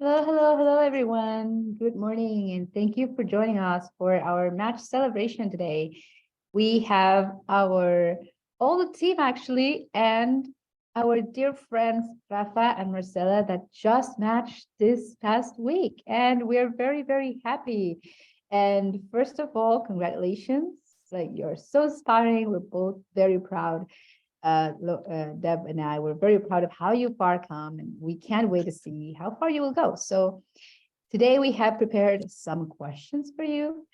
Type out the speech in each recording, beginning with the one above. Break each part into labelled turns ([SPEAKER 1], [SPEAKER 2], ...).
[SPEAKER 1] Hello, everyone. Good morning, and thank you for joining us for our match celebration today. We have our all the team actually, and our dear friends Rafa and Marcela that just matched this past week, and we're very happy. And first of all, congratulations! Like you're so inspiring. We're both very proud. Deb and I were very proud of how you far come, and we can't wait to see how far you will go. So today we have prepared some questions for you,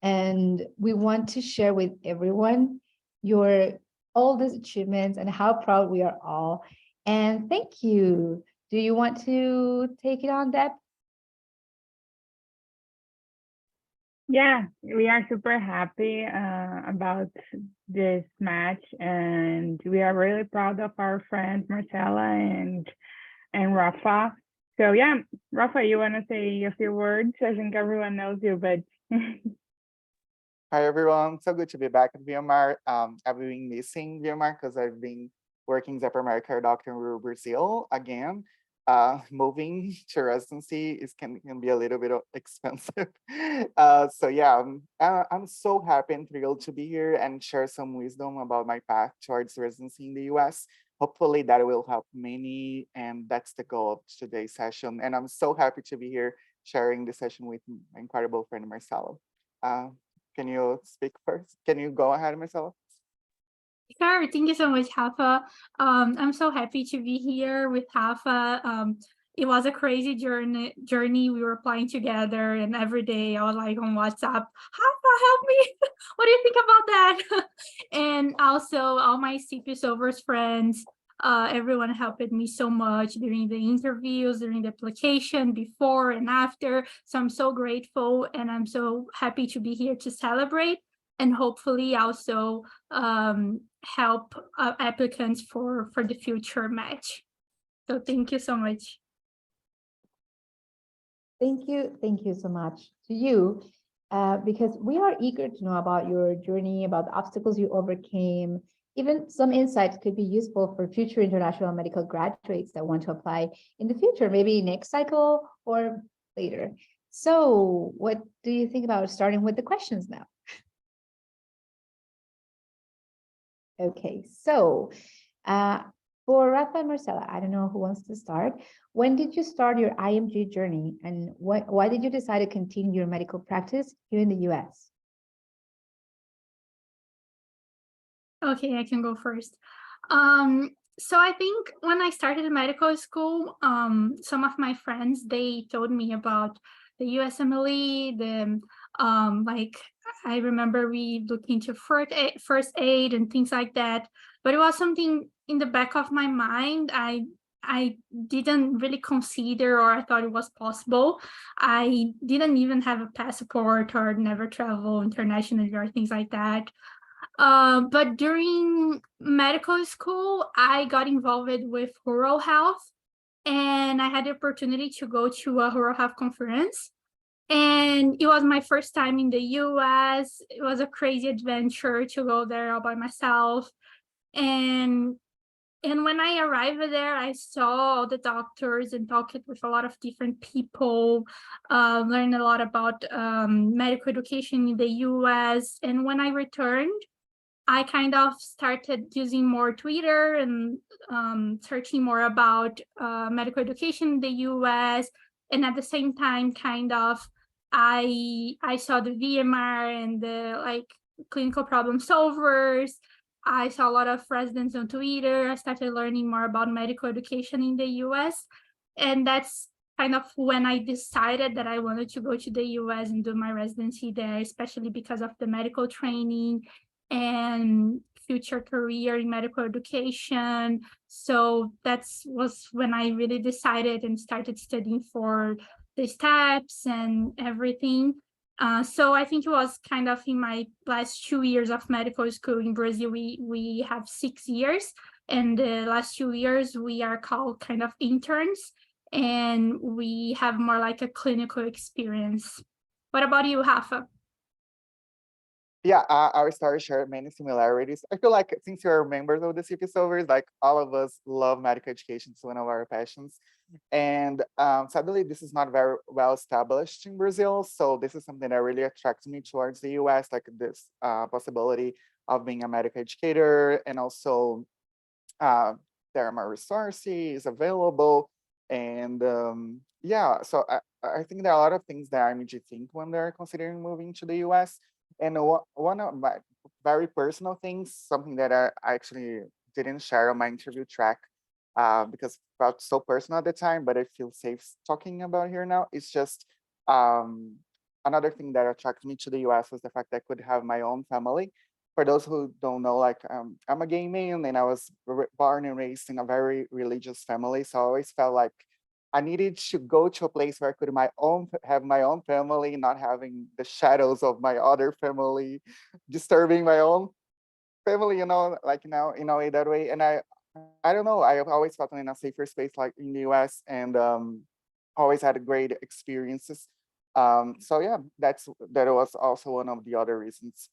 [SPEAKER 1] and we want to share with everyone your all these achievements and how proud we are all. And thank you. Do you want to take it on, Deb?
[SPEAKER 2] Yeah, we are super happy about this match, and we are really proud of our friends Marcela and Rafa. So yeah, Rafa, you want to say a few words? I think everyone knows you, but
[SPEAKER 3] Hi everyone, so good to be back at VMR. I've been missing VMR because I've been working as a primary care doctor in Brazil again. Moving to residency can be a little bit expensive. So yeah, I'm so happy and thrilled to be here and share some wisdom about my path towards residency in the US. Hopefully that will help many, and that's the goal of today's session. And I'm so happy to be here sharing the session with my incredible friend Marcelo. Can you speak first? Can you go ahead, Marcelo?
[SPEAKER 4] Sure, thank you so much, Rafa. I'm so happy to be here with Rafa. It was a crazy journey. We were applying together, and every day I was like on WhatsApp, Rafa, help me. What do you think about that? And also all my CPSolvers friends, everyone helped me so much during the interviews, during the application, before and after. So I'm so grateful, and I'm so happy to be here to celebrate and hopefully also help applicants for the future match. So thank you so much.
[SPEAKER 1] Thank you so much to you, because we are eager to know about your journey, about the obstacles you overcame. Even some insights could be useful for future international medical graduates that want to apply in the future, maybe next cycle or later. So what do you think about starting with the questions now? Okay, so for Rafa and Marcela, I don't know who wants to start. When did you start your IMG journey, and why did you decide to continue your medical practice here in the US?
[SPEAKER 4] Okay, I can go first. So I think when I started medical school, some of my friends, they told me about the USMLE, like I remember we looked into first aid and things like that, but it was something in the back of my mind. I didn't really consider, or I thought it was possible. I didn't even have a passport or never travel internationally or things like that. But during medical school, I got involved with rural health, and I had the opportunity to go to a rural health conference. And it was my first time in the US. It was a crazy adventure to go there all by myself. And when I arrived there, I saw all the doctors and talked with a lot of different people, learned a lot about medical education in the US. And when I returned, I kind of started using more Twitter and searching more about medical education in the US. And at the same time, kind of, I saw the VMR and the like clinical problem solvers. I saw a lot of residents on Twitter. I started learning more about medical education in the US. And that's kind of when I decided that I wanted to go to the US and do my residency there, especially because of the medical training and future career in medical education. So was when I really decided and started studying for the steps and everything. So I think it was kind of in my last 2 years of medical school in Brazil. We have 6 years, and the last 2 years we are called kind of interns, and we have more like a clinical experience. What about you, Rafa?
[SPEAKER 3] Yeah, our stories share many similarities. I feel like since you're members of the CPSolvers, like all of us love medical education. It's one of our passions. And sadly, this is not very well established in Brazil. So this is something that really attracts me towards the US, like this possibility of being a medical educator, and also uh, there are more resources available. And yeah, so I think there are a lot of things that IMG think when they're considering moving to the US. And one of my very personal things, something that I actually didn't share on my interview track because it felt so personal at the time, but I feel safe talking about here now. It's just um, another thing that attracted me to the US was the fact that I could have my own family. For those who don't know, like I'm a gay man and I was born and raised in a very religious family. So I always felt like I needed to go to a place where I could have my own family, not having the shadows of my other family disturbing my own family, like now in a way that way. And I don't know, I've always felt in a safer space like in the US, and always had great experiences. So yeah, that was also one of the other reasons.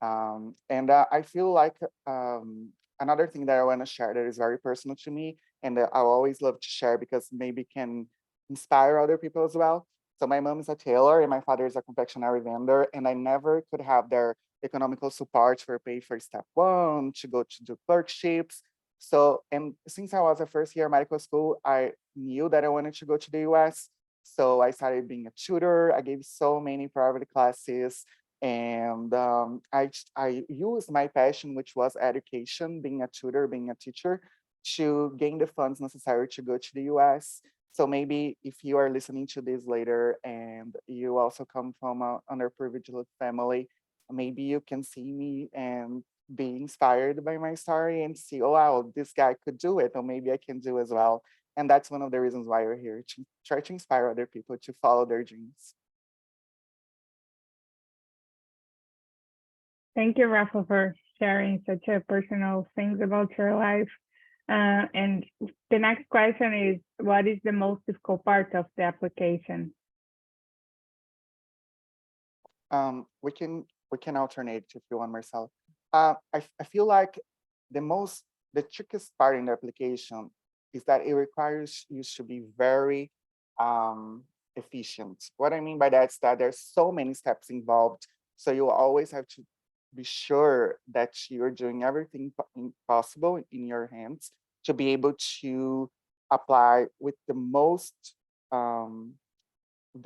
[SPEAKER 3] And I feel like another thing that I want to share that is very personal to me, and that I always love to share because maybe can inspire other people as well. So my mom is a tailor and my father is a confectionery vendor, and I never could have their economical support for pay for step one, to go to do clerkships. So, and since I was a first year medical school, I knew that I wanted to go to the US. So I started being a tutor. I gave so many private classes, and I used my passion, which was education, being a tutor, being a teacher, to gain the funds necessary to go to the US. So maybe if you are listening to this later and you also come from an underprivileged family, maybe you can see me and be inspired by my story and see, oh wow, this guy could do it, or maybe I can do as well. And that's one of the reasons why we're here, to try to inspire other people to follow their dreams.
[SPEAKER 2] Thank you, Rafa, for sharing such a personal things about your life. And the next question is, what is the most difficult part of the application?
[SPEAKER 3] We can alternate if you want, Marcel. I feel like the trickiest part in the application is that it requires you to be very efficient. What I mean by that is that there's so many steps involved, so you always have to be sure that you're doing everything possible in your hands to be able to apply with the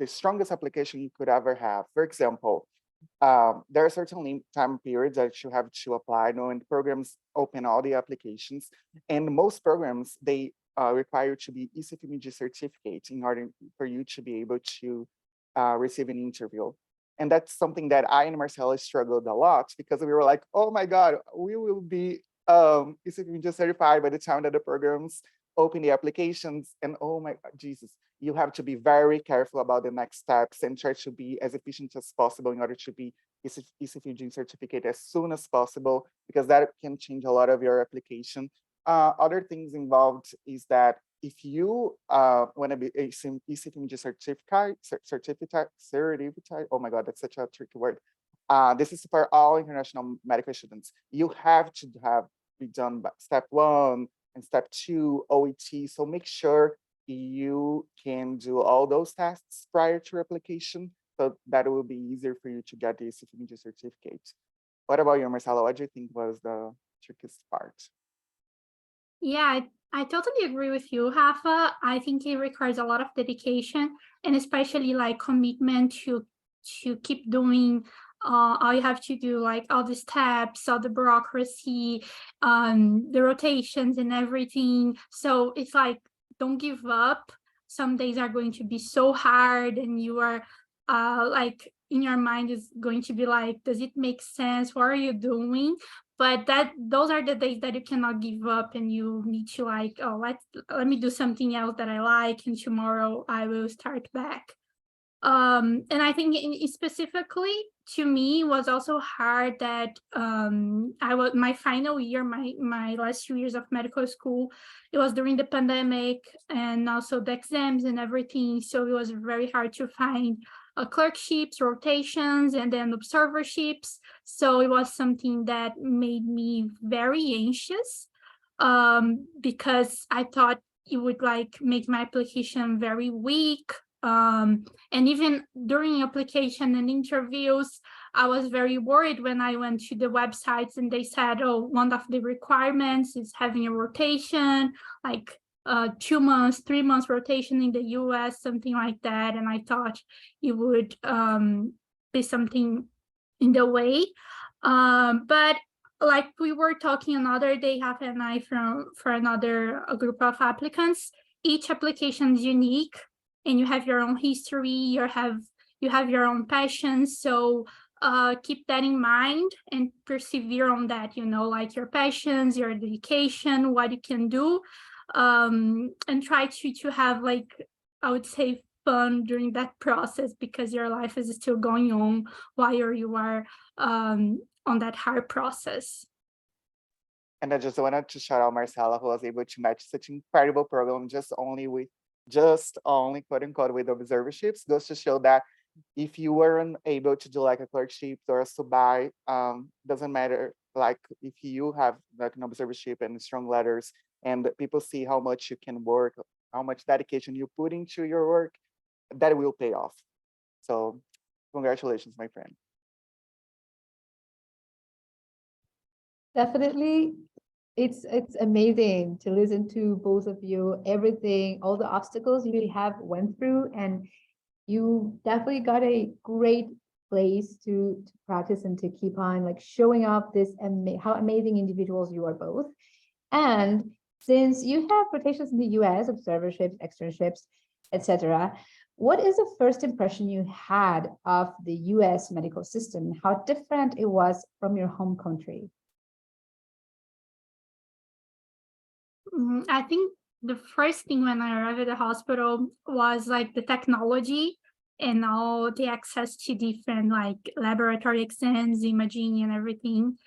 [SPEAKER 3] strongest application you could ever have. For example, there are certainly time periods that you have to apply. When programs open all the applications, and most programs, they require to be ECFMG certificate in order for you to be able to receive an interview. And that's something that I and Marcela struggled a lot, because we were like, oh my God, we will be ECFMG certified by the time that the programs open the applications. And oh my Jesus, you have to be very careful about the next steps and try to be as efficient as possible in order to be ECFMG certificate as soon as possible, because that can change a lot of your application. Other things involved is that if you want to be a ECFMG certificate, oh my God, that's such a tricky word. This is for all international medical students. You have to be done by step one and step two OET. So make sure you can do all those tests prior to application, so that it will be easier for you to get the ECFMG certificate. What about you, Marcelo? What do you think was the trickiest part?
[SPEAKER 4] Yeah, I totally agree with you, Rafa. I think it requires a lot of dedication, and especially like commitment to keep doing all you have to do, like all the steps, all the bureaucracy, the rotations and everything. So it's like, don't give up. Some days are going to be so hard, and you are like in your mind is going to be like, does it make sense? What are you doing? But those are the days that you cannot give up, and you need to like, oh, let me do something else that I like, and tomorrow I will start back. And I think specifically to me was also hard that I was my final year, my last 2 years of medical school, it was during the pandemic, and also the exams and everything. So it was very hard to find clerkships, rotations, and then observerships. So it was something that made me very anxious because I thought it would like make my application very weak. And even during application and interviews, I was very worried when I went to the websites and they said, oh, one of the requirements is having a rotation, like 2 months, 3 months rotation in the US, something like that. And I thought it would be something in the way. But like we were talking another day, Rafa and I, for another group of applicants, each application is unique and you have your own history, you have your own passions. So keep that in mind and persevere on that, you know, like your passions, your dedication, what you can do, and try to have, like, I would say, fun during that process, because your life is still going on while you are on that hard process.
[SPEAKER 3] And I just wanted to shout out Marcela, who was able to match such an incredible program just only quote unquote with observerships, goes to show that if you weren't able to do like a clerkship or a sub-by, doesn't matter, like if you have like an observership and strong letters and people see how much you can work, how much dedication you put into your work, that will pay off. So congratulations, my friend.
[SPEAKER 1] Definitely, it's amazing to listen to both of you, everything, all the obstacles you have went through, and you definitely got a great place to practice and to keep on like showing off this how amazing individuals you are both. And since you have rotations in the US, observerships, externships, etc., what is the first impression you had of the US medical system? How different it was from your home country?
[SPEAKER 4] I think the first thing when I arrived at the hospital was like the technology and all the access to different like laboratory exams, imaging, and everything.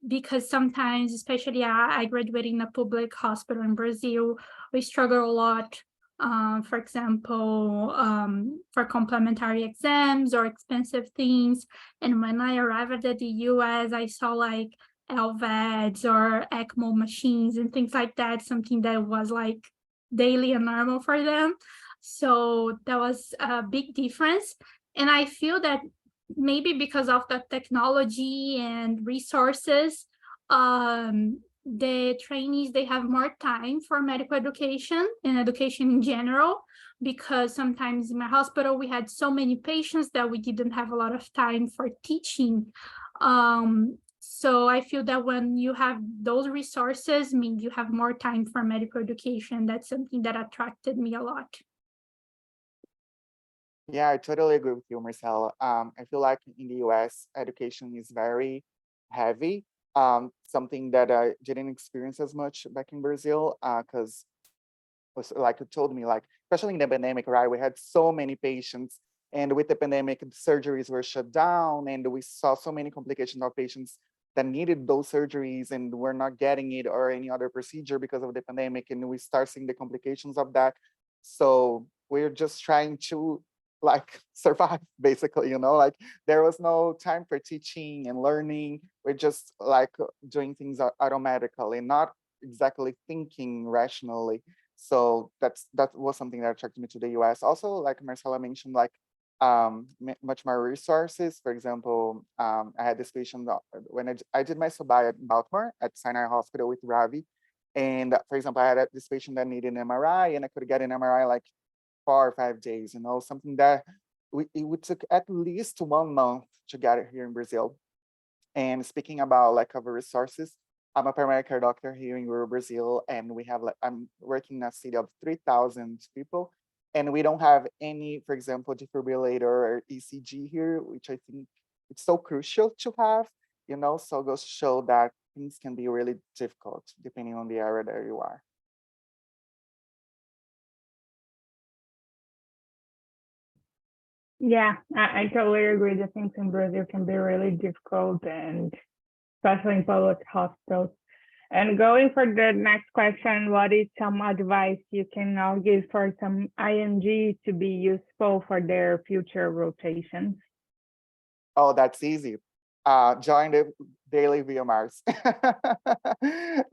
[SPEAKER 4] Because sometimes, especially I graduated in a public hospital in Brazil, we struggle a lot, for example, for complementary exams or expensive things. And when I arrived at the US, I saw like LVADs or ECMO machines and things like that, something that was like daily and normal for them. So that was a big difference. And I feel that maybe because of the technology and resources, the trainees, they have more time for medical education and education in general, because sometimes in my hospital, we had so many patients that we didn't have a lot of time for teaching. So I feel that when you have those resources, I mean, you have more time for medical education. That's something that attracted me a lot.
[SPEAKER 3] Yeah, I totally agree with you, Marcela. I feel like in the US, education is very heavy. Something that I didn't experience as much back in Brazil, because was like you told me, like especially in the pandemic, right? We had so many patients, and with the pandemic, the surgeries were shut down, and we saw so many complications of patients that needed those surgeries and were not getting it or any other procedure because of the pandemic, and we start seeing the complications of that. So we're just trying to like survive, basically, you know, like there was no time for teaching and learning. We're just like doing things automatically, not exactly thinking rationally. So that was something that attracted me to the US. Also, like Marcela mentioned, like much more resources. For example, I had this patient when I did my SOBI at Baltimore at Sinai Hospital with Ravi. And for example, I had this patient that needed an MRI, and I could get an MRI like 4 or 5 days, you know, something that it would took at least 1 month to get it here in Brazil. And speaking about like of resources, I'm a primary care doctor here in rural Brazil, and we have like I'm working in a city of 3,000 people, and we don't have any, for example, defibrillator or ECG here, which I think it's so crucial to have, you know. So it goes to show that things can be really difficult depending on the area that you are.
[SPEAKER 2] Yeah, I totally agree. The things in Brazil can be really difficult, and especially in public hospitals. And going for the next question, what is some advice you can now give for some IMG to be useful for their future rotations?
[SPEAKER 3] Oh, that's easy. Join the daily VMRs.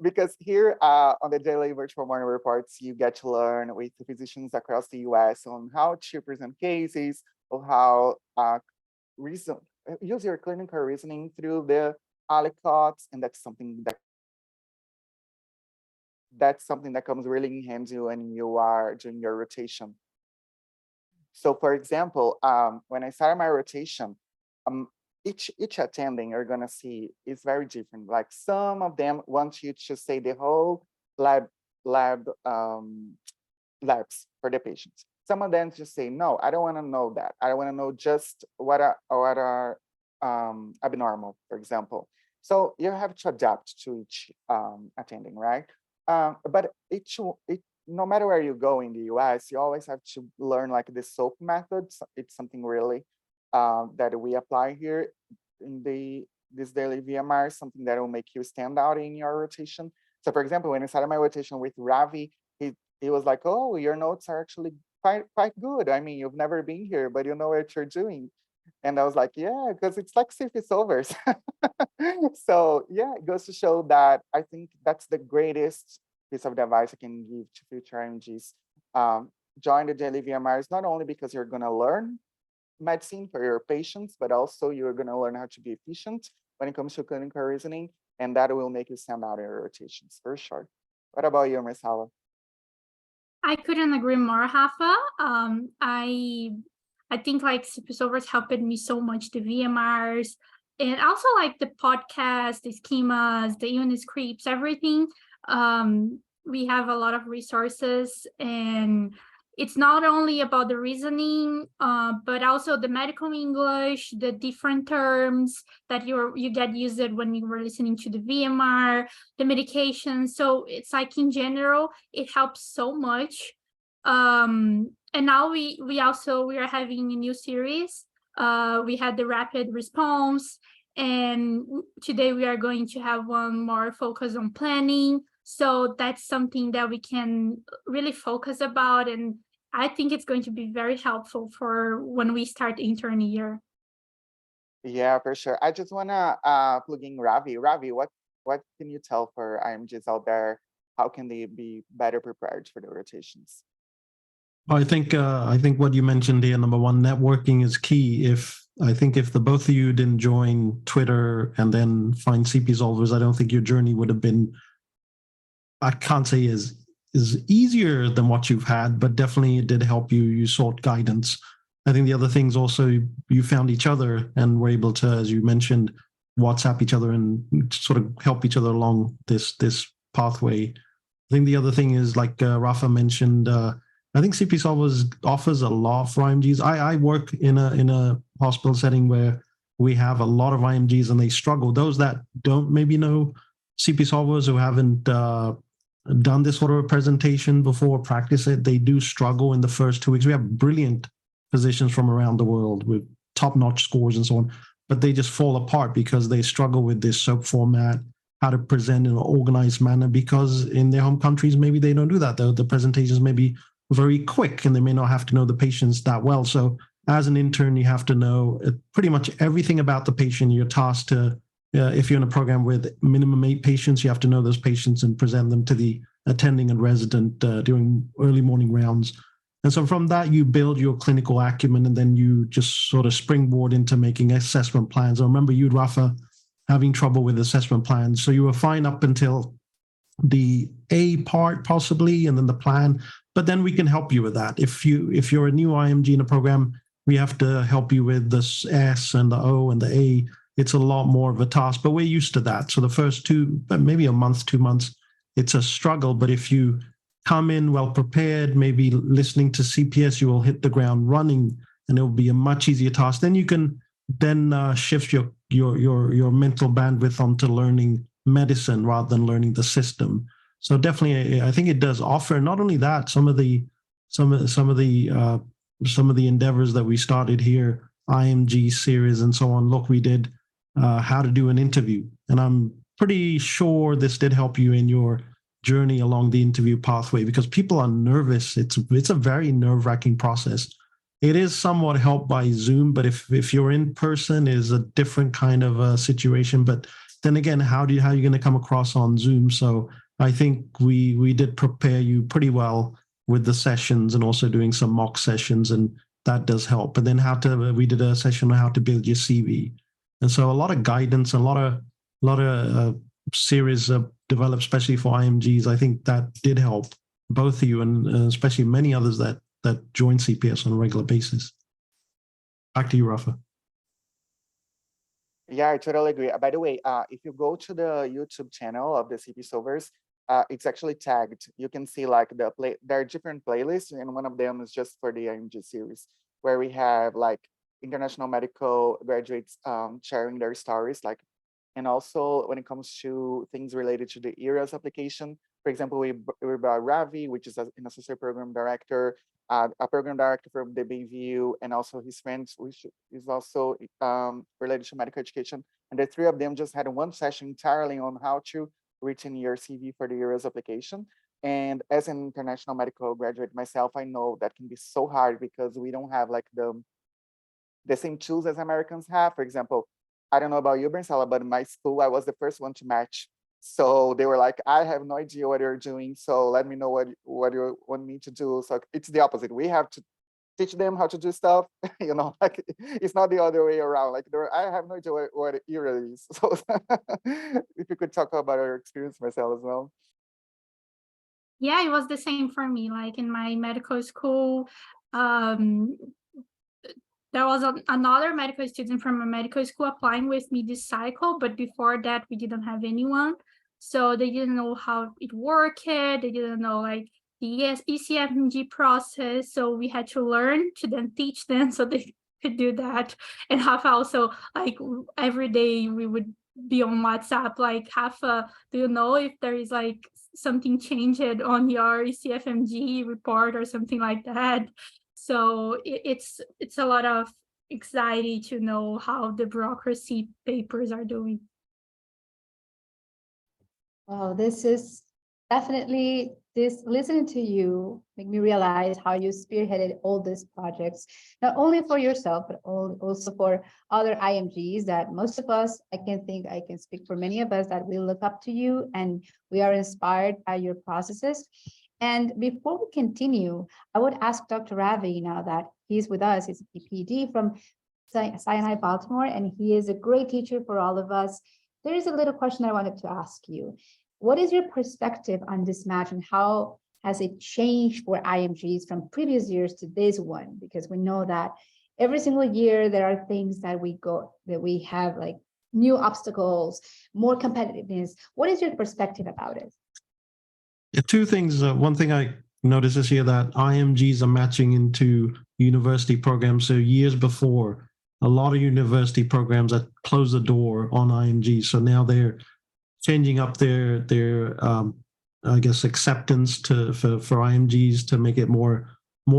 [SPEAKER 3] Because here on the daily virtual morning reports, you get to learn with physicians across the US on how to present cases, or how use your clinical reasoning through the aliquots, and that's something that comes really in handy when you are doing your rotation. So for example, when I started my rotation, each attending you're gonna see is very different. Like some of them want you to say the whole labs for the patients. Some of them just say, no, I don't want to know that. I want to know just what are abnormal, for example. So you have to adapt to each attending, right? But no matter where you go in the US, you always have to learn like the SOAP method. It's something really that we apply here in this daily VMR, something that will make you stand out in your rotation. So for example, when I started my rotation with Ravi, he was like, oh, your notes are actually quite good. I mean, you've never been here, but you know what you're doing. And I was like, yeah, because it's like CPSolvers. So yeah, it goes to show that I think that's the greatest piece of advice I can give to future IMGs. Join the daily VMRs, not only because you're gonna learn medicine for your patients, but also you're gonna learn how to be efficient when it comes to clinical reasoning, and that will make you stand out in your rotations, for sure. What about you, Marcela?
[SPEAKER 4] I couldn't agree more, Rafa. I think like CPSolvers helped me so much, the VMRs, and also like the podcast, the schemas, the unit scripts, everything. We have a lot of resources, and it's not only about the reasoning, but also the medical English, the different terms that you get used when you were listening to the VMR, the medication. So it's like in general, it helps so much. And now we are having a new series. We had the rapid response, and today we are going to have one more focus on planning. So that's something that we can really focus about, and I think it's going to be very helpful for when we start intern year.
[SPEAKER 3] Yeah, for sure. I just wanna plug in Ravi. Ravi, what can you tell for IMGs out there? How can they be better prepared for the rotations?
[SPEAKER 5] I think what you mentioned here, number one, networking is key. If the both of you didn't join Twitter and then find CPSolvers, I don't think your journey would have been, I can't say is easier than what you've had, but definitely it did help you. You sought guidance. I think the other things also, you found each other and were able to, as you mentioned, WhatsApp each other and sort of help each other along this pathway. I think the other thing is, like Rafa mentioned, I think CPSolvers offers a lot for IMGs. I work in a hospital setting where we have a lot of IMGs and they struggle. Those that don't maybe know CPSolvers, who haven't done this sort of a presentation before, practice it, they do struggle in the first 2 weeks. We have brilliant physicians from around the world with top-notch scores and so on, but they just fall apart because they struggle with this SOAP format, how to present in an organized manner, because in their home countries, maybe they don't do that. The presentations may be very quick and they may not have to know the patients that well. So as an intern, you have to know pretty much everything about the patient. You're tasked to, if you're in a program with minimum 8 patients, you have to know those patients and present them to the attending and resident during early morning rounds. And so from that, you build your clinical acumen, and then you just sort of springboard into making assessment plans. I remember you, Rafa, having trouble with assessment plans. So you were fine up until the A part possibly, and then the plan. But then we can help you with that. If you're a new IMG in a program, we have to help you with the S and the O and the A. It's a lot more of a task, but we're used to that. So the first maybe a month, 2 months, it's a struggle. But if you come in well prepared, maybe listening to CPS, you will hit the ground running, and it will be a much easier task. Then you can shift your mental bandwidth onto learning medicine rather than learning the system. So definitely, I think it does offer. Not only that, some of the endeavors that we started here, IMG series and so on. Look, we did how to do an interview, and I'm pretty sure this did help you in your journey along the interview pathway, because people are nervous. It's a very nerve-wracking process. It is somewhat helped by Zoom, but if you're in person, it is a different kind of a situation. But then again, how are you going to come across on Zoom? So I think we did prepare you pretty well with the sessions and also doing some mock sessions, and that does help. And then we did a session on how to build your CV, and so a lot of guidance, a lot of series developed especially for IMGs. I think that did help both of you, and especially many others that join CPS on a regular basis. Back to you, Rafa.
[SPEAKER 3] Yeah, I totally agree. By the way, if you go to the YouTube channel of the CPSolvers, it's actually tagged. You can see like there are different playlists, and one of them is just for the IMG series, where we have like international medical graduates sharing their stories, like, and also when it comes to things related to the ERAS application. For example, we brought Ravi, which is an associate program director, a program director from the BVU, and also his friend, which is also related to medical education. And the three of them just had one session entirely on how to written your CV for the ERAS application. And as an international medical graduate myself, I know that can be so hard because we don't have like the same tools as Americans have. For example, I don't know about you, Marcela, but in my school, I was the first one to match. So they were like, I have no idea what you're doing, so let me know what you want me to do. So it's the opposite. We have to teach them how to do stuff, you know, like it's not the other way around. Like I have no idea what ERA is. So if you could talk about your experience, Marcela, as well.
[SPEAKER 4] Yeah, it was the same for me. Like in my medical school, there was another medical student from a medical school applying with me this cycle, but before that, we didn't have anyone. So they didn't know how it worked. They didn't know like the ECMG process. So we had to learn to then teach them so they could do that. And Rafa also, like every day we would be on WhatsApp, like Rafa, do you know if there is like something changed on your ECFMG report or something like that? So it's a lot of anxiety to know how the bureaucracy papers are doing.
[SPEAKER 1] Wow, this is definitely, listening to you make me realize how you spearheaded all these projects, not only for yourself, but also for other IMGs that most of us, I can speak for many of us, that we look up to you and we are inspired by your processes. And before we continue, I would ask Dr. Ravi, now that he's with us, he's a PPD from Sinai, Baltimore, and he is a great teacher for all of us. There is a little question I wanted to ask you. What is your perspective on this match, and how has it changed for IMGs from previous years to this one? Because we know that every single year there are things that we have like new obstacles, more competitiveness. What is your perspective about it?
[SPEAKER 5] Yeah, two things. One thing I noticed this year, that IMGs are matching into university programs. So years before, a lot of university programs that closed the door on IMGs. So now they're changing up their I guess acceptance for IMGs to make it more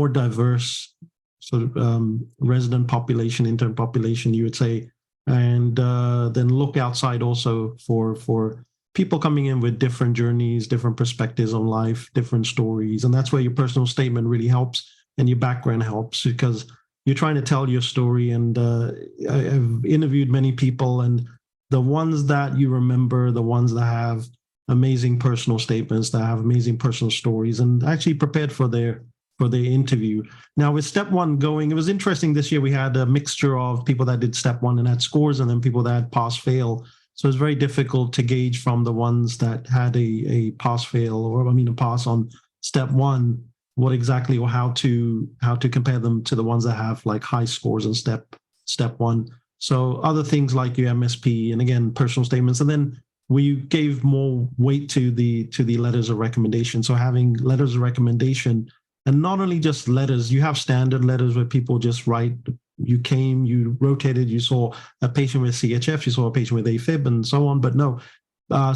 [SPEAKER 5] diverse, sort of resident population, intern population, you would say, and then look outside also for people coming in with different journeys, different perspectives on life, different stories. And that's where your personal statement really helps and your background helps, because you're trying to tell your story. And I've interviewed many people, and the ones that you remember, the ones that have amazing personal statements, that have amazing personal stories, and actually prepared for their interview. Now with step one going, it was interesting this year. We had a mixture of people that did step one and had scores, and then people that had pass fail. So it's very difficult to gauge from the ones that had a pass fail, or a pass on step one, what exactly, or how to compare them to the ones that have like high scores in step one. So other things like your MSP, and again, personal statements. And then we gave more weight to the letters of recommendation. So having letters of recommendation, and not only just letters, you have standard letters where people just write, you came, you rotated, you saw a patient with CHF, you saw a patient with AFib, and so on. But no,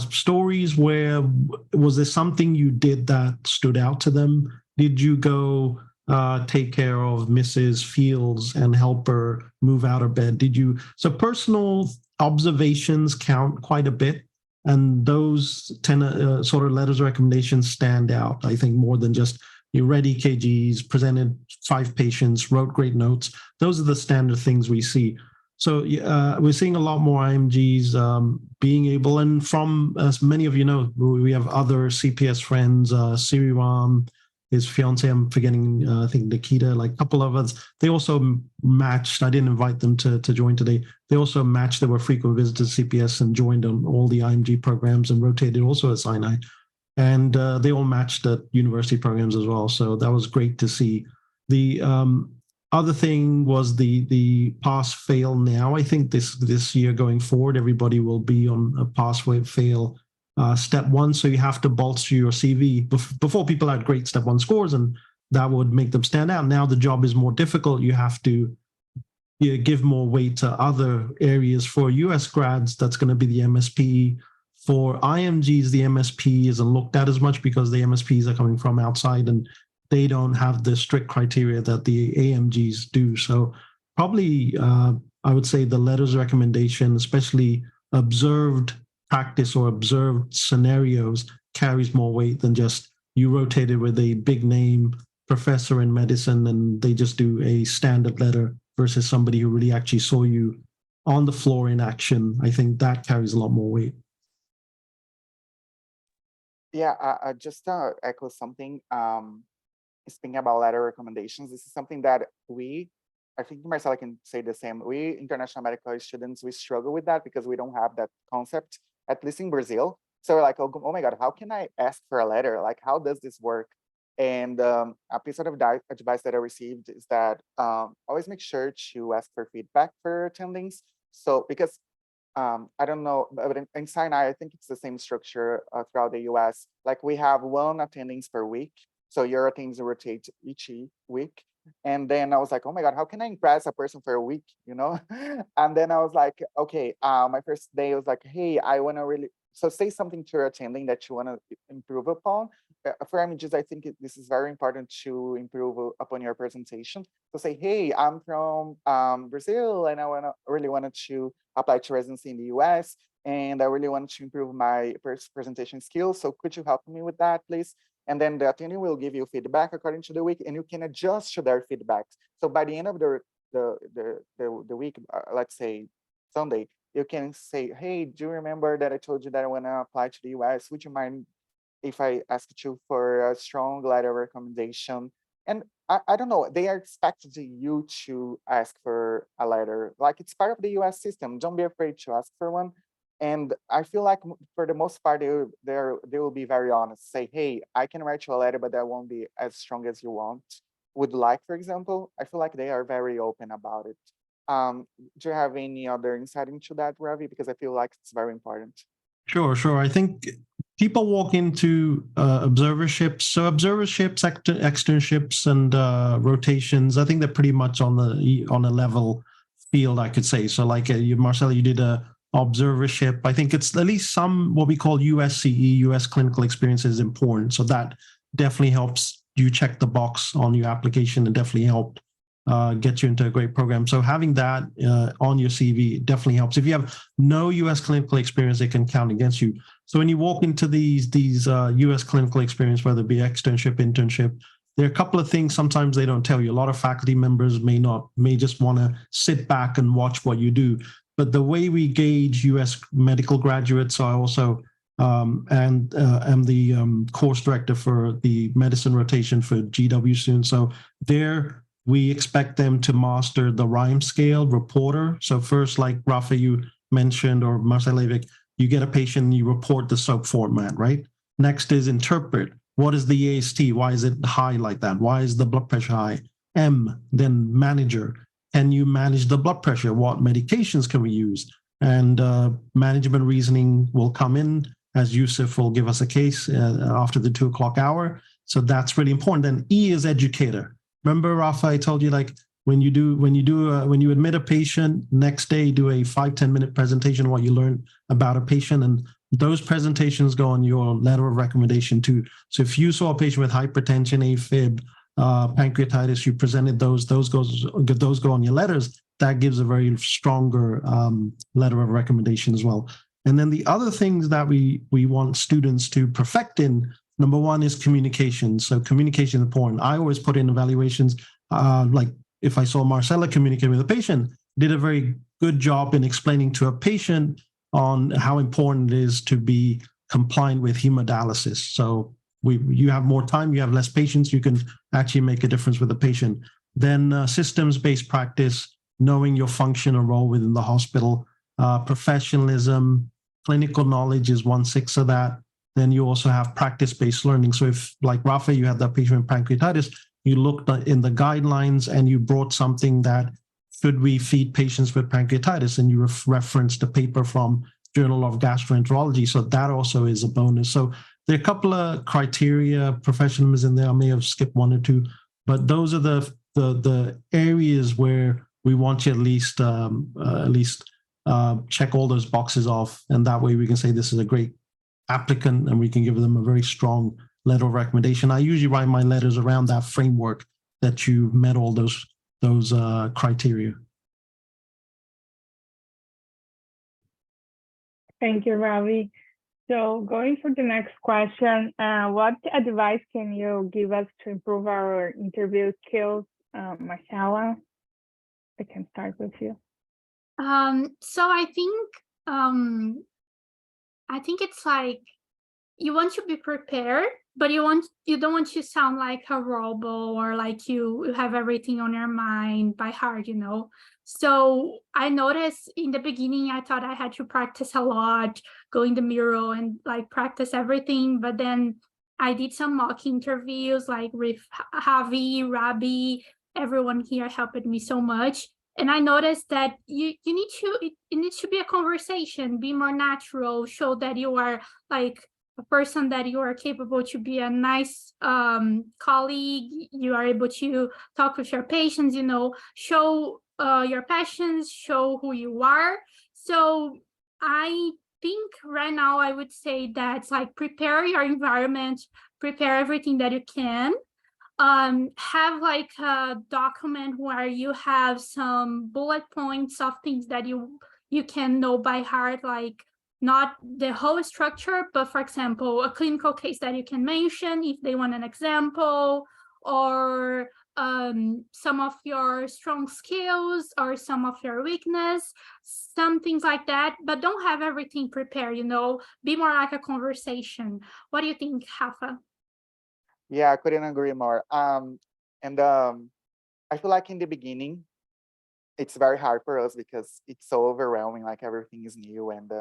[SPEAKER 5] stories where, was there something you did that stood out to them? Did you go take care of Mrs. Fields and help her move out of bed? So personal observations count quite a bit. And those 10 sort of letters of recommendation stand out, I think, more than just you read EKGs, presented 5 patients, wrote great notes. Those are the standard things we see. So we're seeing a lot more IMGs being able, and from, as many of you know, we have other CPS friends, Siriram, his fiance, I'm forgetting, I think Nikita, like a couple of us. They also matched, I didn't invite them to join today. They also matched, they were frequent visitors to CPS and joined on all the IMG programs and rotated also at Sinai. And they all matched at university programs as well. So that was great to see. The other thing was the pass fail now. I think this year going forward, everybody will be on a pass fail step 1. So you have to bolster your CV. Before, people had great step 1 scores and that would make them stand out. Now the job is more difficult. You have to give more weight to other areas. For US grads, that's going to be the MSP. For IMGs, the MSP isn't looked at as much because the MSPs are coming from outside and they don't have the strict criteria that the AMGs do. So probably I would say the letters of recommendation, especially observed practice or observed scenarios, carries more weight than just you rotated with a big name professor in medicine and they just do a standard letter versus somebody who really actually saw you on the floor in action. I think that carries a lot more weight.
[SPEAKER 3] Yeah, I just echo something. Speaking about letter recommendations, this is something that I think Marcela can say the same. We international medical students, we struggle with that because we don't have that concept, at least in Brazil. So we're like, oh my God, how can I ask for a letter? Like, how does this work? And a piece of advice that I received is that always make sure to ask for feedback for attendings. So because I don't know, but in Sinai, I think it's the same structure throughout the US. Like we have 1 attendings per week. So your attendings rotate each week. And then I was like, oh my God, how can I impress a person for a week, you know? And then I was like, okay, my first day was like, hey, I want to really, so say something to your attending that you want to improve upon. For images, I think this is very important to improve upon your presentation. So say, hey, I'm from Brazil and I really wanted to apply to residency in the US and I really wanted to improve my presentation skills. So could you help me with that, please? And then the attending will give you feedback according to the week, and you can adjust to their feedbacks. So by the end of the week, let's say Sunday, you can say, hey, do you remember that I told you that I want to apply to the US? Would you mind if I asked you for a strong letter of recommendation? And I don't know, they are expecting you to ask for a letter. Like it's part of the US system. Don't be afraid to ask for one. And I feel like for the most part, they will be very honest. Say, hey, I can write you a letter, but that won't be as strong as you would like, for example. I feel like they are very open about it. Do you have any other insight into that, Ravi? Because I feel like it's very important.
[SPEAKER 5] Sure. I think people walk into observerships. So observerships, externships, and rotations, I think they're pretty much on a level field, I could say. So like Marcela, you did a observership. I think it's at least some what we call USCE, US clinical experience is important. So that definitely helps you check the box on your application and definitely help get you into a great program. So having that on your CV definitely helps. If you have no US clinical experience, they can count against you. So when you walk into these US clinical experience, whether it be externship, internship, there are a couple of things sometimes they don't tell you. A lot of faculty members may just want to sit back and watch what you do. But the way we gauge US medical graduates, I also am the course director for the medicine rotation for GW soon. So there we expect them to master the rhyme scale reporter. So first, like Rafa, you mentioned, or Marcela, you get a patient, you report the SOAP format, right? Next is interpret. What is the AST? Why is it high like that? Why is the blood pressure high? M, then manager. Can you manage the blood pressure? What medications can we use? And management reasoning will come in as Yusuf will give us a case after the 2 o'clock hour. So that's really important. Then E is educator. Remember, Rafa, I told you like when you admit a patient, next day do a 5-10 minute presentation what you learned about a patient, and those presentations go on your letter of recommendation too. So if you saw a patient with hypertension, AFib, pancreatitis, you presented those go on your letters. That gives a very stronger letter of recommendation as well. And then the other things that we want students to perfect in, number one is communication. So communication is important. I always put in evaluations, like if I saw Marcela communicate with a patient, did a very good job in explaining to a patient on how important it is to be compliant with hemodialysis. So you have more time, you have less patients, you can actually make a difference with the patient. Then systems-based practice, knowing your function and role within the hospital, professionalism, clinical knowledge is 1/6 of that. Then you also have practice-based learning. So if, like Rafa, you had that patient with pancreatitis, you looked in the guidelines and you brought something that, should we feed patients with pancreatitis? And you referenced a paper from Journal of Gastroenterology. So that also is a bonus. So there are a couple of criteria, professionalism there. I may have skipped one or two, but those are the areas where we want you at least check all those boxes off. And that way we can say this is a great applicant and we can give them a very strong letter of recommendation. I usually write my letters around that framework that you met all those criteria.
[SPEAKER 2] Thank you, Ravi. So going for the next question, what advice can you give us to improve our interview skills? Marcela, I can start with you.
[SPEAKER 4] So I think it's like, you want to be prepared, but you don't want to sound like a robot or like you have everything on your mind by heart, you know. So I noticed in the beginning, I thought I had to practice a lot, go in the mirror and like practice everything. But then I did some mock interviews like with Javi, Rabi, everyone here helped me so much. And I noticed that it needs to be a conversation, be more natural, show that you are like a person that you are capable to be a nice colleague, you are able to talk with your patients, you know, show your passions, show who you are. So I think right now I would say that's like, prepare your environment, prepare everything that you can. Have like a document where you have some bullet points of things that you can know by heart, like not the whole structure, but for example, a clinical case that you can mention if they want an example, or some of your strong skills or some of your weakness, some things like that, but don't have everything prepared, you know, be more like a conversation. What do you think, Rafa?
[SPEAKER 3] Yeah, I couldn't agree more. I feel like in the beginning, it's very hard for us because it's so overwhelming, like everything is new and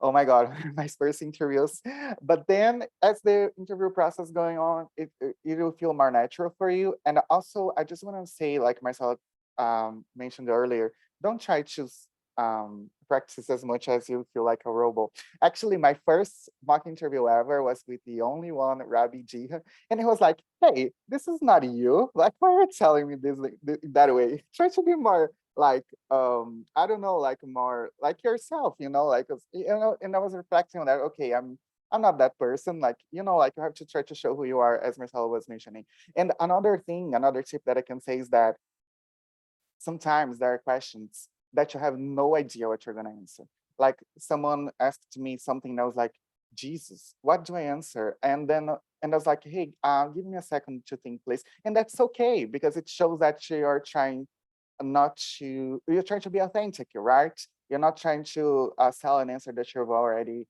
[SPEAKER 3] oh my God, my first interviews. But then as the interview process going on, it will feel more natural for you. And also, I just want to say, like Marcela mentioned earlier, don't try to practice as much as you feel like a robot. Actually, my first mock interview ever was with the only one, Rabi G. And he was like, hey, this is not you. Like, why are you telling me this that way? Try to be more like I don't know, like more like yourself, you know, like, you know. And I was reflecting on that. Okay, I'm not that person, like, you know, like you have to try to show who you are, as Marcela was mentioning. And another tip that I can say is that sometimes there are questions that you have no idea what you're going to answer. Like someone asked me something and I was like, Jesus, what do I answer? And I was like, hey, give me a second to think, please. And that's okay, because it shows that you're trying to be authentic, right? You're not trying to sell an answer that you've already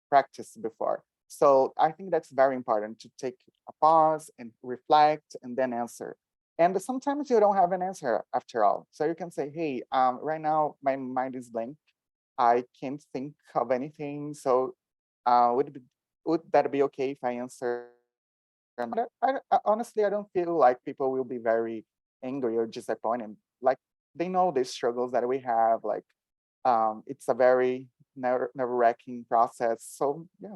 [SPEAKER 3] practiced before. So I think that's very important, to take a pause and reflect and then answer. And sometimes you don't have an answer after all. So you can say, hey, right now my mind is blank. I can't think of anything. So would that be okay if I answer? Honestly, I don't feel like people will be very angry or disappointed. Like, they know the struggles that we have. Like, it's a very nerve-wracking process. So yeah.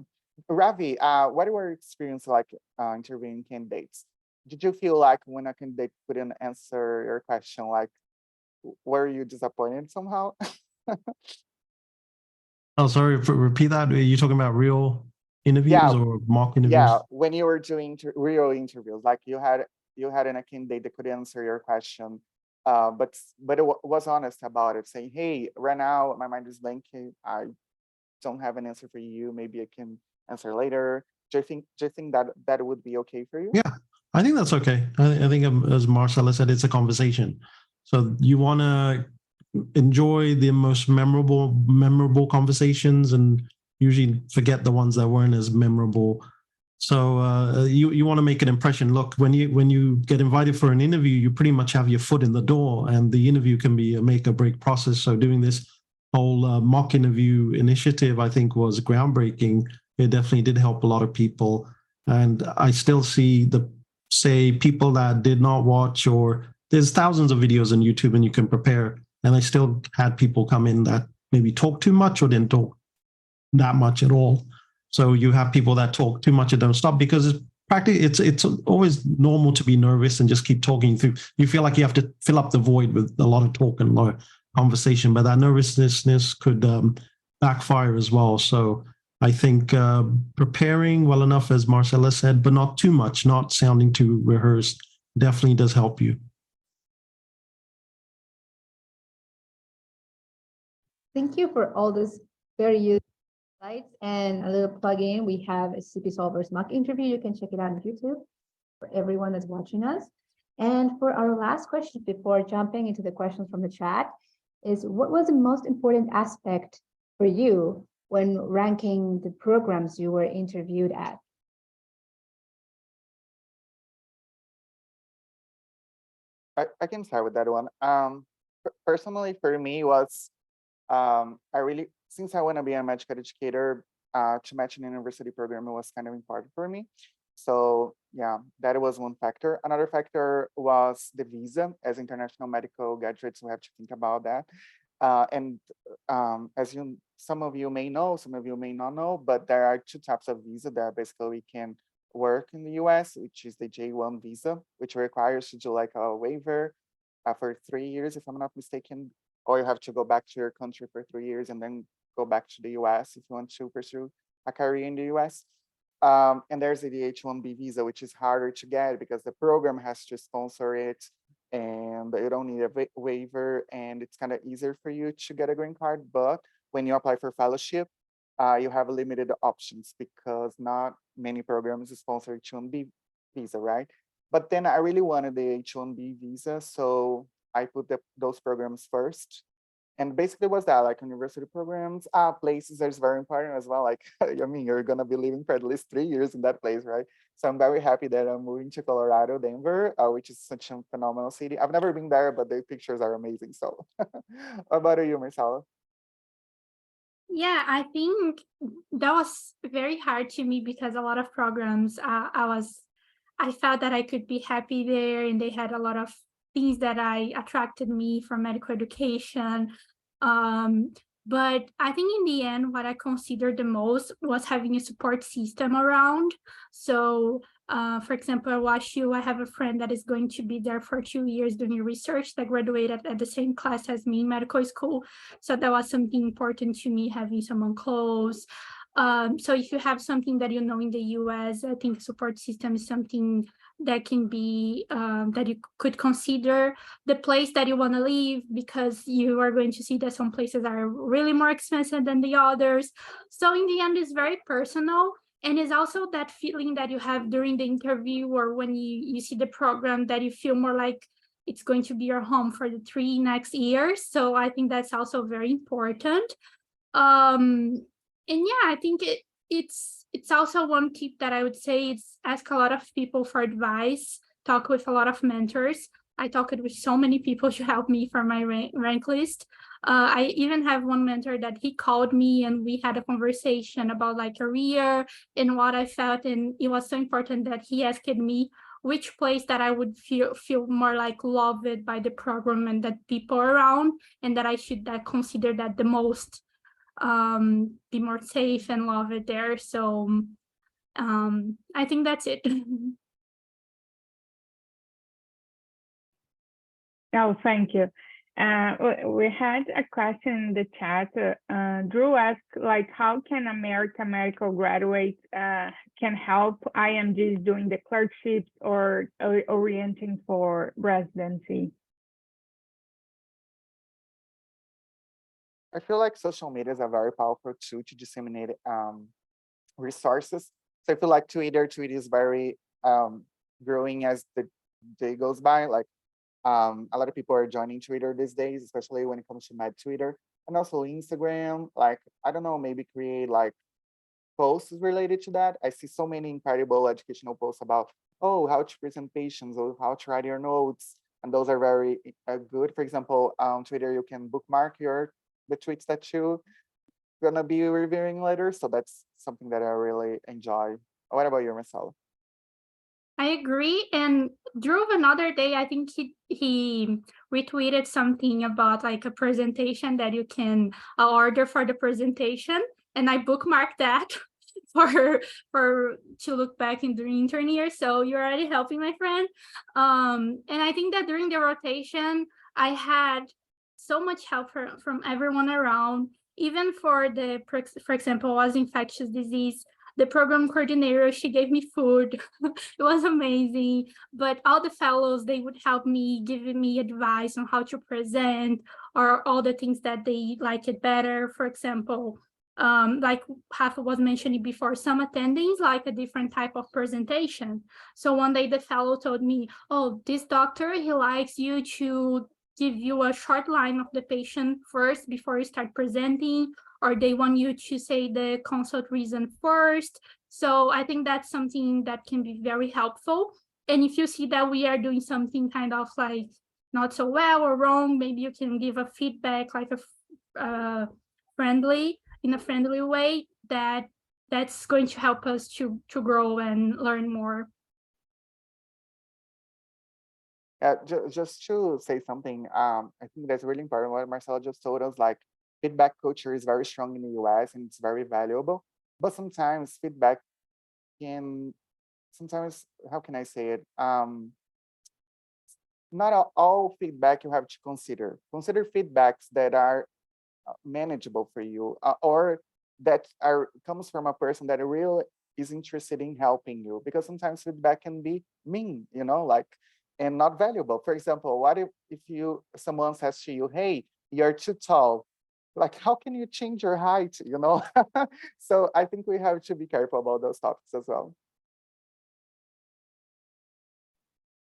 [SPEAKER 3] Ravi, what were your experience like interviewing candidates? Did you feel like when a candidate couldn't answer your question, like, were you disappointed somehow?
[SPEAKER 5] Oh, sorry, repeat that. Are you talking about real interviews
[SPEAKER 3] Yeah,
[SPEAKER 5] or mock interviews?
[SPEAKER 3] yeah. When you were doing real interviews, like you had a candidate that could answer your question, but it was honest about it, saying, hey, right now my mind is blank. I don't have an answer for you. Maybe I can answer later. Do you think that that would be okay for you?
[SPEAKER 5] Yeah, I think that's okay. I think, as Marcela said, it's a conversation. So you want to enjoy the most memorable conversations, and usually forget the ones that weren't as memorable. So you want to make an impression. Look, when you get invited for an interview, you pretty much have your foot in the door, and the interview can be a make or break process. So doing this whole mock interview initiative, I think, was groundbreaking. It definitely did help a lot of people, and I still see people that did not watch, or there's thousands of videos on YouTube, and you can prepare. And I still had people come in that maybe talk too much or didn't talk that much at all. So you have people that talk too much and don't stop, because it's always normal to be nervous and just keep talking through. You feel like you have to fill up the void with a lot of talk and a lot of conversation, but that nervousness could backfire as well. So I think preparing well enough, as Marcela said, but not too much, not sounding too rehearsed, definitely does help you.
[SPEAKER 1] Thank you for all this very useful insights, and a little plug-in. We have a CPSolvers mock interview. You can check it out on YouTube for everyone that's watching us. And for our last question, before jumping into the questions from the chat, is what was the most important aspect for you when ranking the programs you were interviewed at?
[SPEAKER 3] I can start with that one. Personally, for me, was since I want to be a medical educator, to match an university program, it was kind of important for me. So yeah, that was one factor. Another factor was the visa. As international medical graduates, we have to think about that. And as some of you may know, some of you may not know, but there are two types of visa that basically we can work in the US, which is the J1 visa, which requires to do like a waiver for 3 years, if I'm not mistaken, or you have to go back to your country for 3 years and then go back to the US if you want to pursue a career in the US. And there's the H-1B visa, which is harder to get because the program has to sponsor it, and you don't need a waiver, and it's kind of easier for you to get a green card. But when you apply for fellowship, you have limited options because not many programs sponsor H-1B visa, right? But then I really wanted the H-1B visa, so I put those programs first. And basically was that, like university programs, places is very important as well. Like, I mean, you're gonna be living for at least 3 years in that place, right? So I'm very happy that I'm moving to Colorado, Denver, which is such a phenomenal city. I've never been there, but the pictures are amazing. So what about you, Marcela?
[SPEAKER 4] Yeah, I think that was very hard to me because a lot of programs, I felt that I could be happy there, and they had a lot of things that attracted me from medical education. But I think in the end, what I considered the most was having a support system around. So, for example, at WashU, I have a friend that is going to be there for 2 years doing research, that graduated at the same class as me in medical school. So that was something important to me, having someone close. So if you have something that you know in the US, I think support system is something that can be, that you could consider. The place that you want to live, because you are going to see that some places are really more expensive than the others. So in the end, it's very personal. And it's also that feeling that you have during the interview, or when you see the program, that you feel more like it's going to be your home for the 3 next years. So I think that's also very important. And yeah, I think it's also one tip that I would say is ask a lot of people for advice, talk with a lot of mentors. I talked with so many people to help me for my rank list. I even have one mentor that he called me and we had a conversation about like career and what I felt. And it was so important that he asked me which place that I would feel more like loved by the program and that people around, and that I should consider that the most, be more safe and love it there. So I think that's it.
[SPEAKER 2] Oh, thank you. We had a question in the chat. Drew asked, like, how can American medical graduates can help IMGs doing the clerkships or orienting for residency?
[SPEAKER 3] I feel like social media is a very powerful tool to disseminate resources. So I feel like Twitter is very growing as the day goes by. Like a lot of people are joining Twitter these days, especially when it comes to my Twitter, and also Instagram. Like, I don't know, maybe create like posts related to that. I see so many incredible educational posts about, oh, how to present patients or how to write your notes. And those are very good. For example, on Twitter, you can bookmark the tweets that you gonna be reviewing later. So that's something that I really enjoy. What about you, Marcela?
[SPEAKER 4] I agree. And Drew, another day, I think he retweeted something about like a presentation that you can order for the presentation, and I bookmarked that for to look back in during intern year. So you're already helping, my friend. And I think that during the rotation, I had so much help from everyone around. Even for for example, was infectious disease. The program coordinator, she gave me food. It was amazing. But all the fellows, they would help me, giving me advice on how to present or all the things that they like it better. For example, like Rafa was mentioning before, some attendings like a different type of presentation. So one day the fellow told me, oh, this doctor, he likes you to give you a short line of the patient first before you start presenting, or they want you to say the consult reason first. So I think that's something that can be very helpful. And if you see that we are doing something kind of like not so well or wrong, maybe you can give a feedback like in a friendly way that's going to help us to grow and learn more.
[SPEAKER 3] Just to say something, I think that's really important what Marcela just told us. Like, feedback culture is very strong in the US and it's very valuable. But sometimes feedback can, sometimes, how can I say it? Not all feedback you have to consider. Consider feedbacks that are manageable for you, or that comes from a person that really is interested in helping you, because sometimes feedback can be mean, like, and not valuable. For example, what if someone says to you, hey, you're too tall, like, how can you change your height? So I think we have to be careful about those topics as well.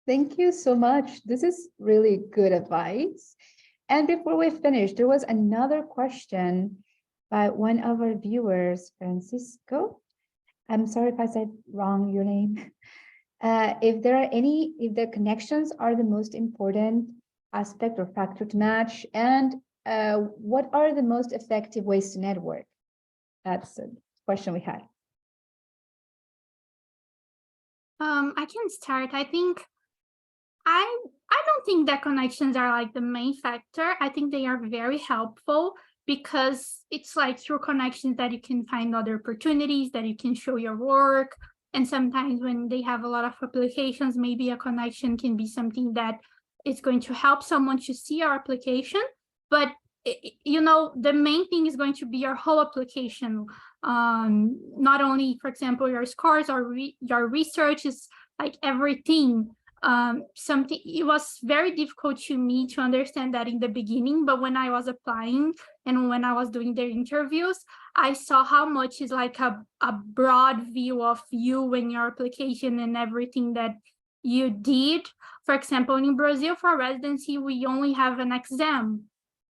[SPEAKER 1] Thank you so much. This is really good advice. And before we finish, there was another question by one of our viewers, Francisco. I'm sorry if I said wrong your name. If the connections are the most important aspect or factor to match, and what are the most effective ways to network? That's a question we had.
[SPEAKER 4] I can start. I think I don't think that connections are like the main factor. I think they are very helpful because it's like through connections that you can find other opportunities, that you can show your work. And sometimes when they have a lot of applications, maybe a connection can be something that is going to help someone to see our application. But the main thing is going to be your whole application. Not only, for example, your scores or your research, is like everything. It was very difficult to me to understand that in the beginning, but when I was applying and when I was doing the interviews, I saw how much is like a broad view of you and your application and everything that you did. For example, in Brazil for residency, we only have an exam.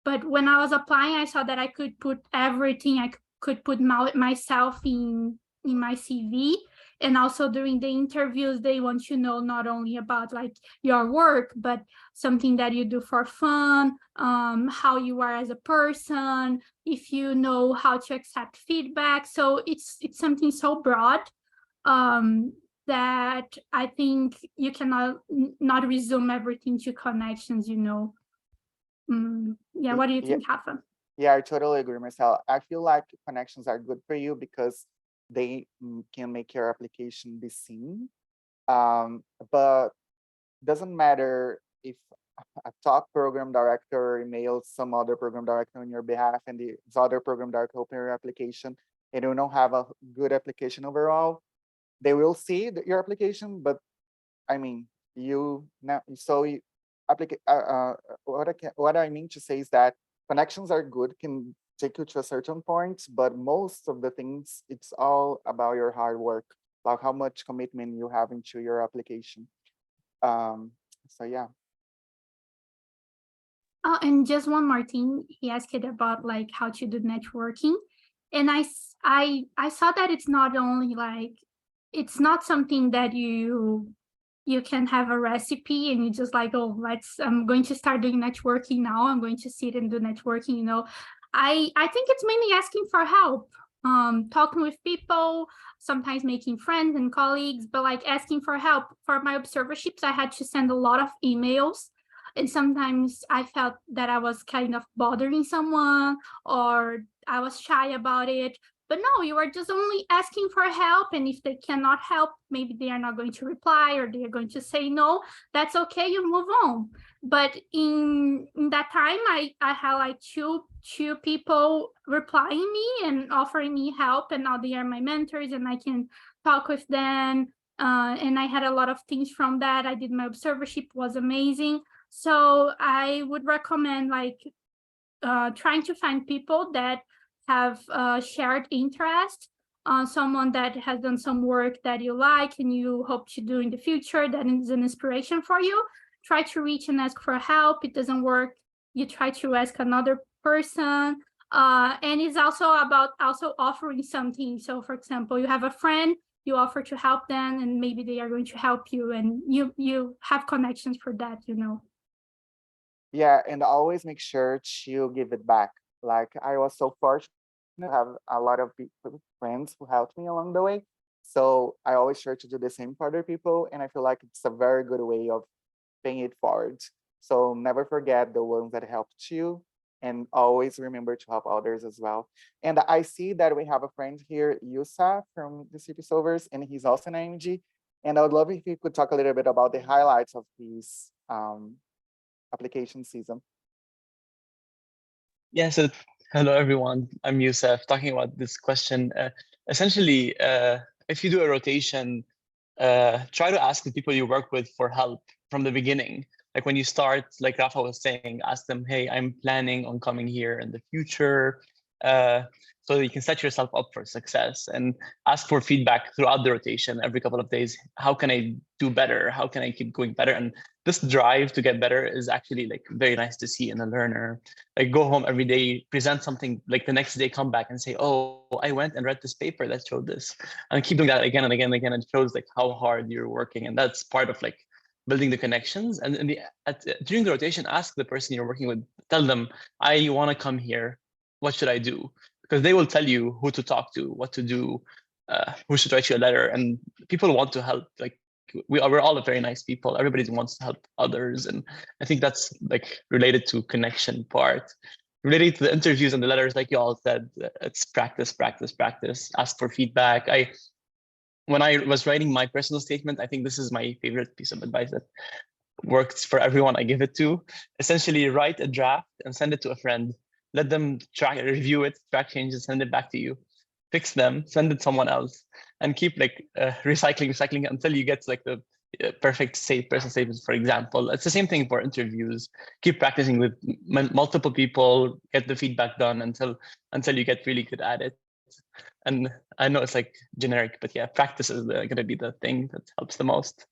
[SPEAKER 4] But when I was applying, I saw that I could put everything. I could put myself in my CV. And also during the interviews, they want to know not only about like your work, but something that you do for fun, how you are as a person, if you know how to accept feedback. So it's something so broad that I think you cannot not resume everything to connections, Yeah, what do you think, Rafa?
[SPEAKER 3] Yeah, I totally agree, Marcel. I feel like connections are good for you because they can make your application be seen. But doesn't matter if a top program director emails some other program director on your behalf and the other program director open your application and you don't have a good application overall. They will see your application, but I mean, what I mean to say is that connections are good, can take you to a certain point, but most of the things, it's all about your hard work, like how much commitment you have into your application. So yeah.
[SPEAKER 4] Oh, and just one more thing, he asked about like how to do networking, and I saw that it's not only like, it's not something that you can have a recipe and you just like, oh, I'm going to start doing networking now, I'm going to sit and do networking, you know. I think it's mainly asking for help, talking with people, sometimes making friends and colleagues, but like asking for help. For my observerships, I had to send a lot of emails, and sometimes I felt that I was kind of bothering someone, or I was shy about it. But no, you are just only asking for help, and if they cannot help, maybe they are not going to reply or they are going to say no. That's okay, you move on. But in that time, I had like two people replying me and offering me help, and now they are my mentors and I can talk with them. And I had a lot of things from that. I did my observership, was amazing. So I would recommend like trying to find people that have shared interest, someone that has done some work that you like and you hope to do in the future, that is an inspiration for you. Try to reach and ask for help. It doesn't work, you try to ask another person. And it's also about also offering something. So for example, you have a friend, you offer to help them, and maybe they are going to help you, and you have connections for that, you know.
[SPEAKER 3] Yeah, and always make sure to give it back. Like I was so fortunate to have a lot of people, friends who helped me along the way. So I always try to do the same for other people, and I feel like it's a very good way of paying it forward. So never forget the ones that helped you, and always remember to help others as well. And I see that we have a friend here, Yusa from the CPSolvers, and he's also an IMG. And I would love if you could talk a little bit about the highlights of these application season.
[SPEAKER 6] Yeah, so hello everyone. I'm Youssef talking about this question. Essentially, if you do a rotation, try to ask the people you work with for help from the beginning. Like when you start, like Rafa was saying, ask them, hey, I'm planning on coming here in the future. So you can set yourself up for success, and ask for feedback throughout the rotation every couple of days. How can I do better? How can I keep going better? And this drive to get better is actually like very nice to see in a learner. Like go home every day, present something, like the next day come back and say, oh, I went and read this paper that showed this, and keep doing that again and again and again. It shows like how hard you're working, and that's part of like building the connections. And during the rotation, ask the person you're working with, tell them, I want to come here, what should I do? Because they will tell you who to talk to, what to do, who should write you a letter. And people want to help. Like we're all very nice people. Everybody wants to help others, and I think that's like related to connection part. Related to the interviews and the letters, like you all said, it's practice, practice, practice. Ask for feedback. When I was writing my personal statement, I think this is my favorite piece of advice that works for everyone I give it to. Essentially, write a draft and send it to a friend. Let them review it, track changes, send it back to you. Fix them, send it to someone else, and keep like recycling until you get like the perfect person statements, for example. It's the same thing for interviews. Keep practicing with multiple people, get the feedback done until you get really good at it. And I know it's like generic, but yeah, practice is going to be the thing that helps the most.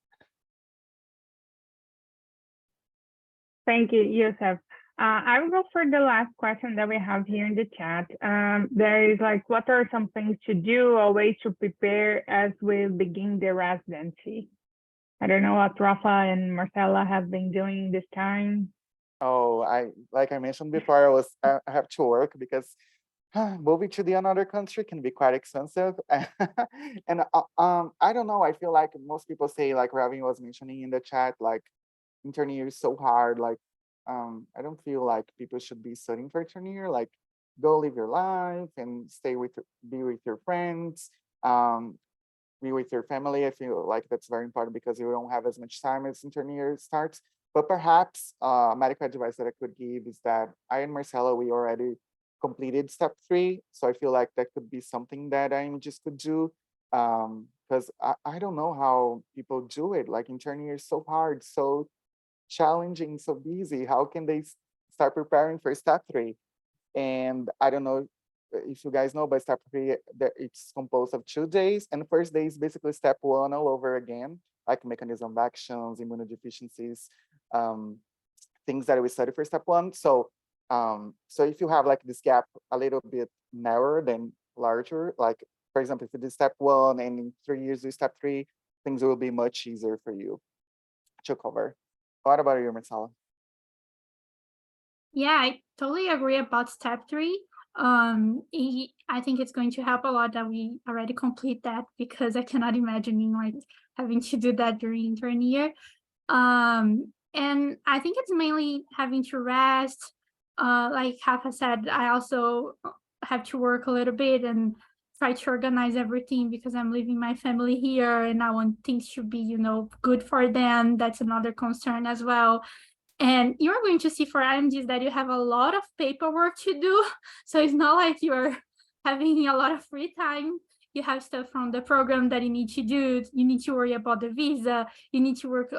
[SPEAKER 2] Thank you, Youssef. I will go for the last question that we have here in the chat. There is like, what are some things to do or ways to prepare as we begin the residency? I don't know what Rafa and Marcela have been doing this time.
[SPEAKER 3] Oh, like I mentioned before, I have to work because moving to another country can be quite expensive. And I don't know, I feel like most people say, like Ravi was mentioning in the chat, like intern year is so hard. Like I don't feel like people should be studying for intern year. Like go live your life and be with your friends, be with your family. I feel like that's very important because you don't have as much time as intern year starts. But perhaps medical advice that I could give is that I and Marcela, we already completed step 3. So I feel like that could be something that I just could do. Because I don't know how people do it. Like intern year is so hard, so challenging, so busy. How can they start preparing for step 3? And I don't know if you guys know, but step 3, it's composed of 2 days. And the first day is basically step 1 all over again, like mechanism of actions, immunodeficiencies, things that we study for step 1. So if you have like this gap a little bit narrower than larger, like for example, if you do step 1 and in 3 years do step 3, things will be much easier for you to cover. What about you, Marcela?
[SPEAKER 4] Yeah, I totally agree about step 3. I think it's going to help a lot that we already complete that, because I cannot imagine like having to do that during intern year. And I think it's mainly having to rest. Like Rafa said, I also have to work a little bit and try to organize everything, because I'm leaving my family here and I want things to be, you know, good for them. That's another concern as well. And you're going to see for IMGs that you have a lot of paperwork to do. So it's not like you're having a lot of free time. You have stuff from the program that you need to do. You need to worry about the visa. You need to work,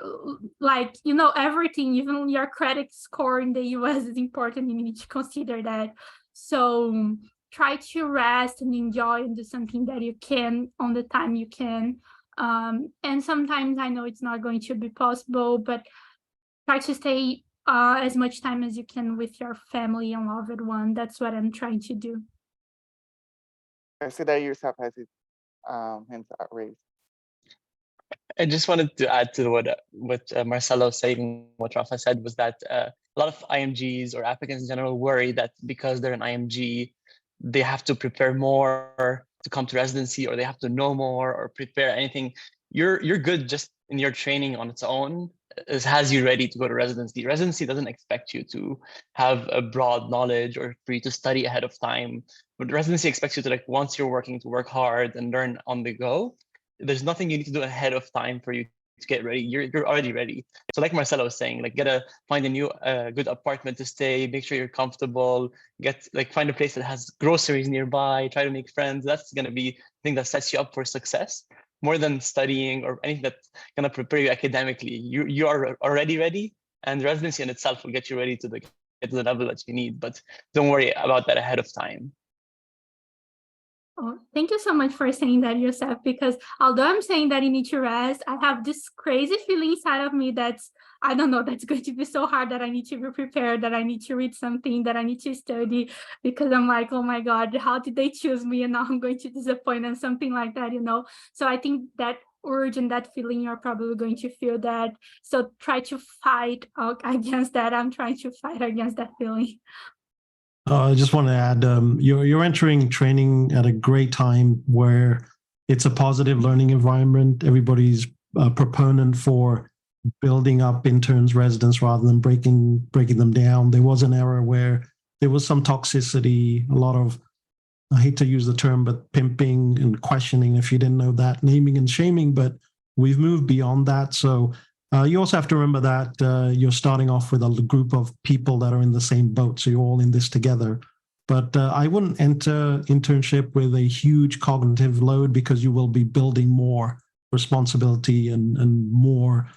[SPEAKER 4] like, you know, everything, even your credit score in the US is important. You need to consider that. So try to rest and enjoy and do something that you can on the time you can. And sometimes I know it's not going to be possible, but try to stay as much time as you can with your family and loved one. That's what I'm trying to do.
[SPEAKER 3] I see that yourself has his hands raised.
[SPEAKER 6] I just wanted to add to what Marcelo was saying, what Rafa said, was that a lot of IMGs or applicants in general worry that because they're an IMG, they have to prepare more to come to residency, or they have to know more or prepare anything. You're good just in your training on its own has you ready to go to residency. Residency doesn't expect you to have a broad knowledge or for you to study ahead of time. But residency expects you to, like, once you're working, to work hard and learn on the go. There's nothing you need to do ahead of time for you to get ready. You're already ready. So like Marcela was saying, like, find a new good apartment to stay, make sure you're comfortable, find a place that has groceries nearby, try to make friends. That's gonna be the thing that sets you up for success, more than studying or anything that's gonna prepare you academically. You are already ready, and residency in itself will get you ready to get to the level that you need. But don't worry about that ahead of time.
[SPEAKER 4] Oh, thank you so much for saying that yourself, because although I'm saying that you need to rest, I have this crazy feeling inside of me that's, I don't know, that's going to be so hard, that I need to be prepared, that I need to read something, that I need to study, because I'm like, oh my God, how did they choose me? And now I'm going to disappoint them, something like that, you know? So I think that urge and that feeling, you're probably going to feel that. So try to fight against that. I'm trying to fight against that feeling.
[SPEAKER 5] I just want to add, you're entering training at a great time where it's a positive learning environment. Everybody's a proponent for building up interns, residents, rather than breaking them down. There was an era where there was some toxicity, a lot of, I hate to use the term, but pimping and questioning if you didn't know that, naming and shaming, but we've moved beyond that. So you also have to remember that you're starting off with a group of people that are in the same boat. So you're all in this together. But I wouldn't enter internship with a huge cognitive load, because you will be building more responsibility and more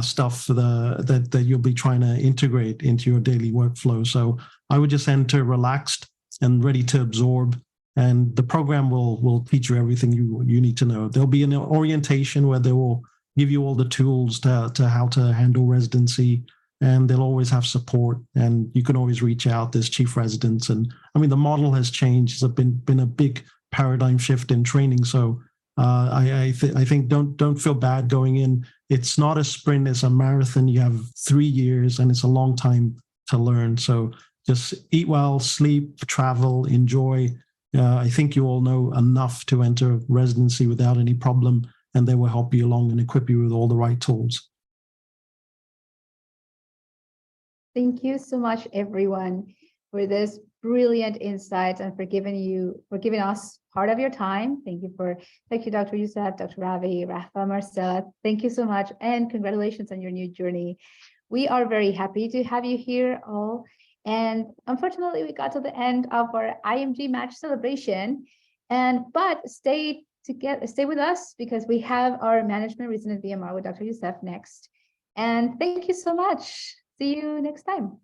[SPEAKER 5] stuff that you'll be trying to integrate into your daily workflow. So I would just enter relaxed and ready to absorb. And the program will teach you everything you need to know. There'll be an orientation where they will give you all the tools to how to handle residency, and they'll always have support, and you can always reach out. There's chief residents, and I mean, the model has changed. It's been a big paradigm shift in training. So I think don't feel bad going in. It's not a sprint, it's a marathon. You have 3 years, and it's a long time to learn. So just eat well, sleep, travel, enjoy. I think you all know enough to enter residency without any problem, and they will help you along and equip you with all the right tools.
[SPEAKER 1] Thank you so much, everyone, for this brilliant insights and for giving us part of your time. Thank you, Dr. Youssef, Dr. Ravi, Rafa, Marcela. Thank you so much, and congratulations on your new journey. We are very happy to have you here all. And unfortunately, we got to the end of our IMG Match Celebration. But stay with us, because we have our Management Resident VMR with Dr. Youssef next. And thank you so much. See you next time.